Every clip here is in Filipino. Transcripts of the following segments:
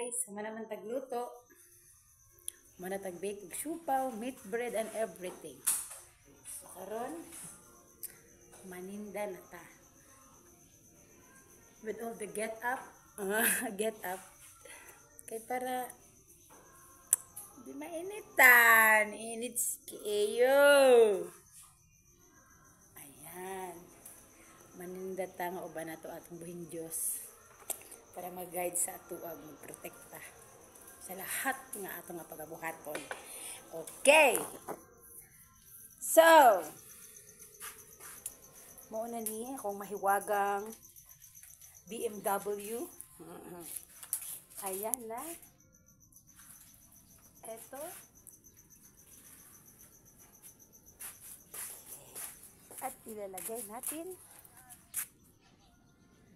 guys, naman tagluto. Tagbake og siupaw, meat bread and everything. So karon maninda na ta. With all the get up, kay para di mainitan, init kayo. Ayan. Maninda ta nga uban nato atong buhing Dios para mag-guide sa atuag, magprotekta sa lahat nga ato nga pagabuhaton. Okay. So, mauna ni akong mahiwagang BMW. Ayan na. Eto. At ilalagay natin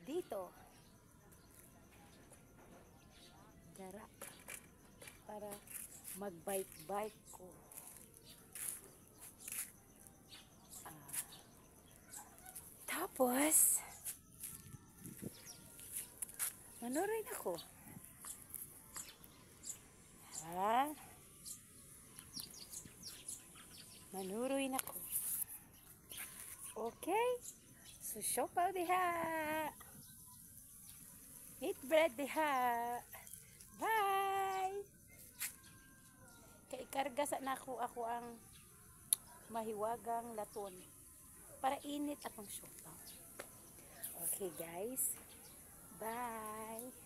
dito. Dara. Para mag-bike-bike ko. Tapos, manuroy na ko. Ha? Manuroy na ko. Okay? So, siopaw diha. Meat bread diha. Bye! Kay karga sa nako ako ang mahiwagang laton para init atong siopaw. Okay guys. Bye!